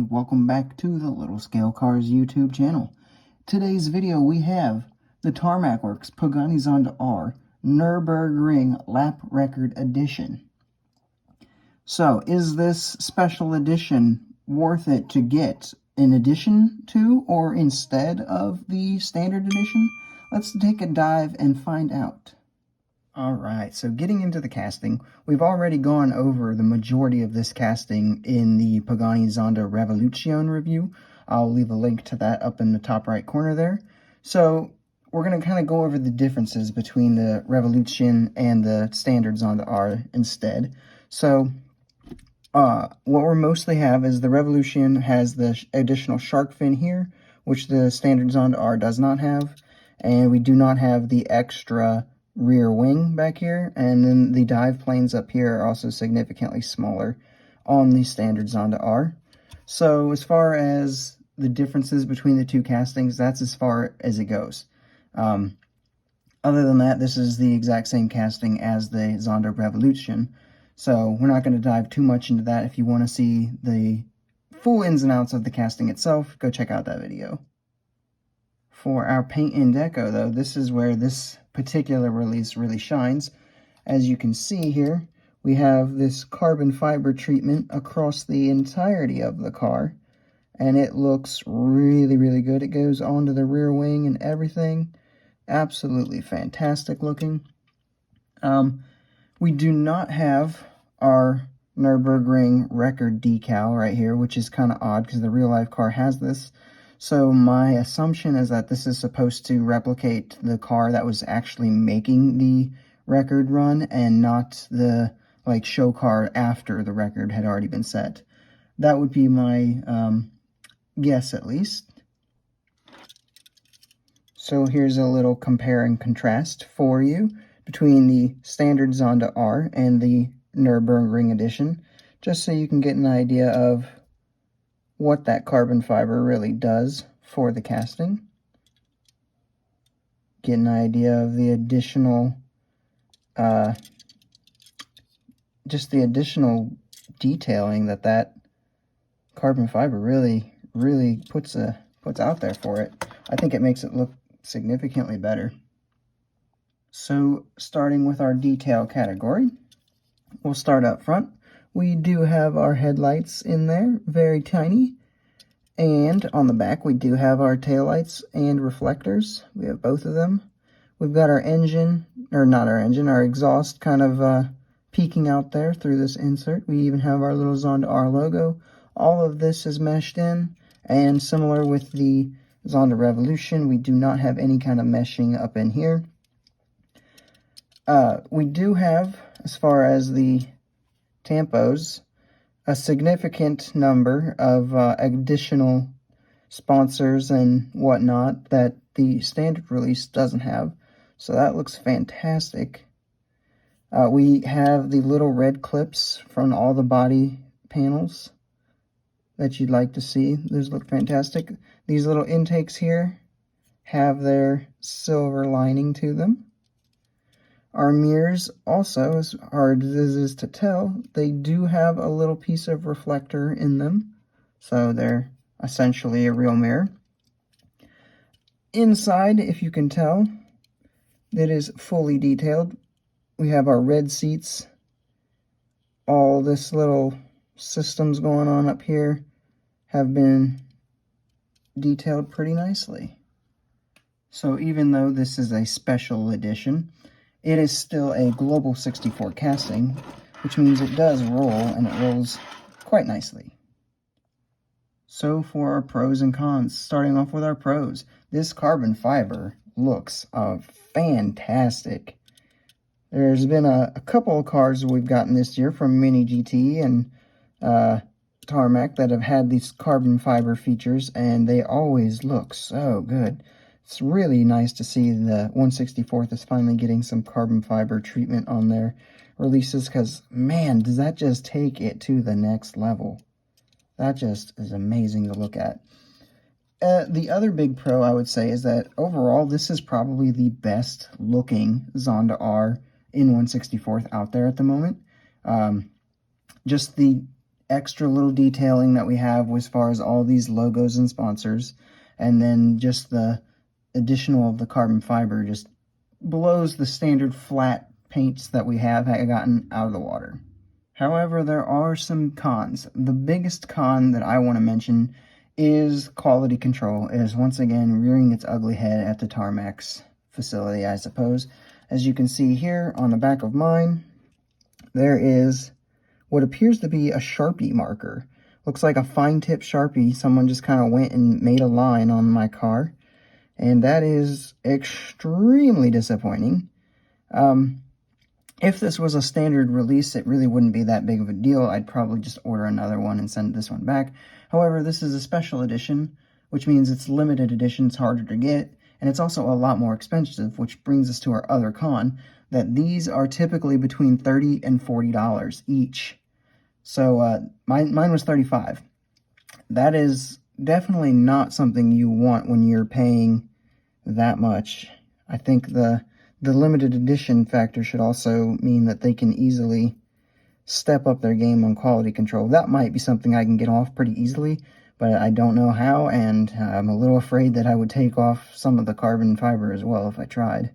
and welcome back to the Little Scale Cars YouTube channel. Today's video we have the Tarmac Works Pagani Zonda R Nürburgring Lap Record Edition. So, is this special edition worth it to get in addition to or instead of the standard edition? Let's take a dive and find out. Alright, so getting into the casting, we've already gone over the majority of this casting in the Pagani Zonda Revolution review. I'll leave a link to that up in the top right corner there. So we're going to kind of go over the differences between the Revolution and the standard Zonda R instead. So what we mostly have is the Revolution has the additional shark fin here, which the standard Zonda R does not have. And we do not have the extra rear wing back here, and then the dive planes up here are also significantly smaller on the standard Zonda R. So as far as the differences between the two castings, that's as far as it goes. Other than that, this is the exact same casting as the Zonda Revolution, so we're not going to dive too much into that. If you want to see the full ins and outs of the casting itself, go check out that video. For our paint and deco, though, this is where this particular release really shines. As you can see here, we have this carbon fiber treatment across the entirety of the car, and it looks really good. It goes onto the rear wing and everything. Absolutely fantastic looking. We do not have our Nürburgring record decal right here, which is kind of odd because the real life car has this. So my assumption is that this is supposed to replicate the car that was actually making the record run and not the show car after the record had already been set. That would be my guess, at least. So here's a little compare and contrast for you between the standard Zonda R and the Nürburgring edition, just so you can get an idea of what that carbon fiber really does for the casting. Get an idea of the additional, just the additional detailing that carbon fiber really puts out there for it. I think it makes it look significantly better. So starting with our detail category, we'll start up front. We do have our headlights in there, very tiny. And on the back, we do have our taillights and reflectors. We have both of them. We've got our engine, or not our engine, our exhaust kind of peeking out there through this insert. We even have our little Zonda R logo. All of this is meshed in. And similar with the Zonda Revolution, we do not have any kind of meshing up in here. We do have, as far as the tampos, a significant number of additional sponsors and whatnot that the standard release doesn't have. So that looks fantastic. We have the little red clips from all the body panels that you'd like to see. Those look fantastic. These little intakes here have their silver lining to them. Our mirrors also, as hard as it is to tell, they do have a little piece of reflector in them. So they're essentially a real mirror. Inside, if you can tell, it is fully detailed. We have our red seats. All this little systems going on up here have been detailed pretty nicely. So even though this is a special edition, it is still a Global 64 casting, which means it does roll, and it rolls quite nicely. So for our pros and cons, starting off with our pros, this carbon fiber looks fantastic. There's been a couple of cars we've gotten this year from Mini GT and Tarmac that have had these carbon fiber features, and they always look so good. It's really nice to see the 1/64th is finally getting some carbon fiber treatment on their releases, because, man, does that just take it to the next level. That just is amazing to look at. The other big pro, I would say, is that overall, this is probably the best looking Zonda R in 1/64th out there at the moment. Just the extra little detailing that we have as far as all these logos and sponsors, and then just the additional of the carbon fiber just blows the standard flat paints that we have gotten out of the water. However, there are some cons. The biggest con that I want to mention is quality control. It is once again rearing its ugly head at the Tarmac's facility, I suppose. As you can see here on the back of mine, there is what appears to be a Sharpie marker. Looks like a fine tip Sharpie. Someone just kind of went and made a line on my car, and that is extremely disappointing. If this was a standard release, it really wouldn't be that big of a deal. I'd probably just order another one and send this one back. However, this is a special edition, which means it's limited edition, it's harder to get, and it's also a lot more expensive, which brings us to our other con, that these are typically between $30 and $40 each. So mine was $35. That is definitely not something you want when you're paying that much. I think the limited edition factor should also mean that they can easily step up their game on quality control. That might be something I can get off pretty easily, but I don't know how, and I'm a little afraid that I would take off some of the carbon fiber as well if I tried.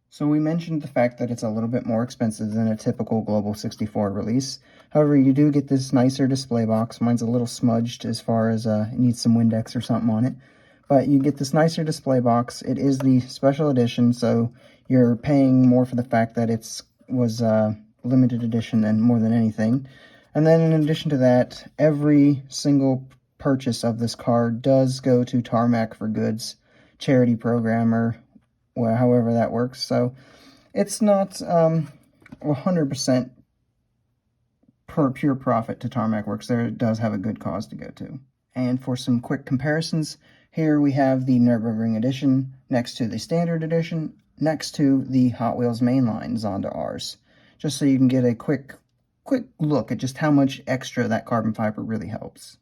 So we mentioned the fact that it's a little bit more expensive than a typical Global 64 release. However, you do get this nicer display box. Mine's a little smudged as far as it needs some Windex or something on it. But you get this nicer display box. It is the special edition, so you're paying more for the fact that it was limited edition and more than anything. And then in addition to that, every single purchase of this car does go to Tarmac for Goods charity program, or well, however that works. So it's not 100% pure profit to Tarmac Works. There it does have a good cause to go to. And for some quick comparisons, here we have the Nürburgring edition next to the standard edition, next to the Hot Wheels mainline Zonda Rs, just so you can get a quick look at just how much extra that carbon fiber really helps.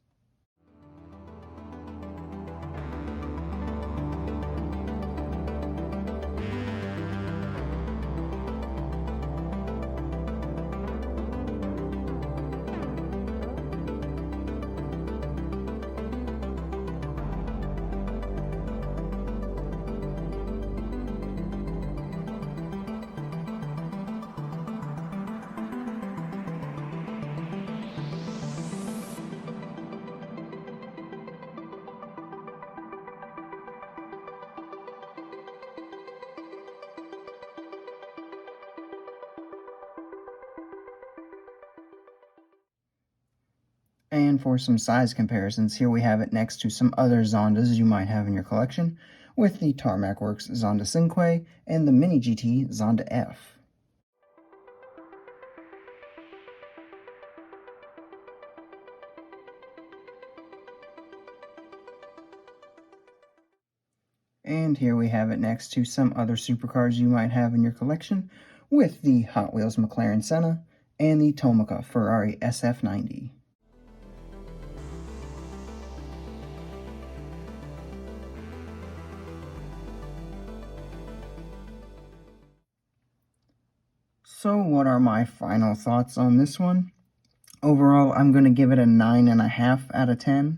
And for some size comparisons, here we have it next to some other Zondas you might have in your collection, with the Tarmac Works Zonda Cinque and the Mini GT Zonda F. And here we have it next to some other supercars you might have in your collection, with the Hot Wheels McLaren Senna and the Tomica Ferrari SF90. So what are my final thoughts on this one? Overall, I'm going to give it a 9.5 out of 10.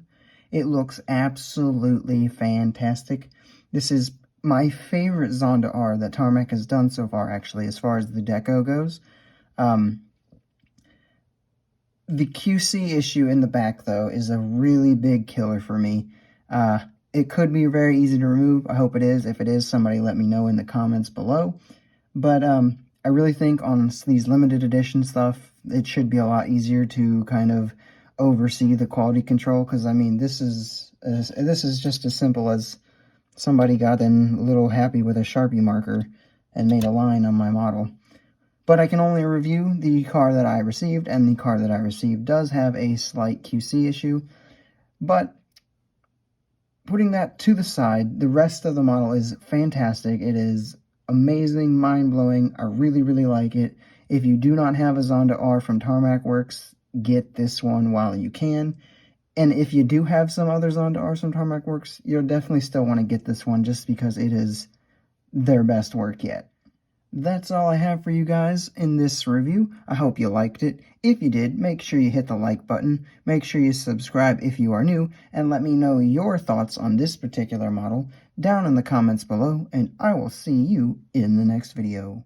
It looks absolutely fantastic. This is my favorite Zonda R that Tarmac has done so far, actually, as far as the deco goes. The QC issue in the back, though, is a really big killer for me. It could be very easy to remove. I hope it is. If it is, somebody let me know in the comments below. But I really think on these limited edition stuff, it should be a lot easier to kind of oversee the quality control, because I mean, this is just as simple as somebody got in a little happy with a Sharpie marker and made a line on my model. But I can only review the car that I received, and the car that I received does have a slight QC issue. But putting that to the side, the rest of the model is fantastic. It is amazing, mind-blowing. I really, really like it. If you do not have a Zonda R from Tarmac Works, get this one while you can. And if you do have some other Zonda R's from Tarmac Works, you'll definitely still want to get this one just because it is their best work yet. That's all I have for you guys in this review. I hope you liked it. If you did, make sure you hit the like button. Make sure you subscribe if you are new, and let me know your thoughts on this particular model down in the comments below, and I will see you in the next video.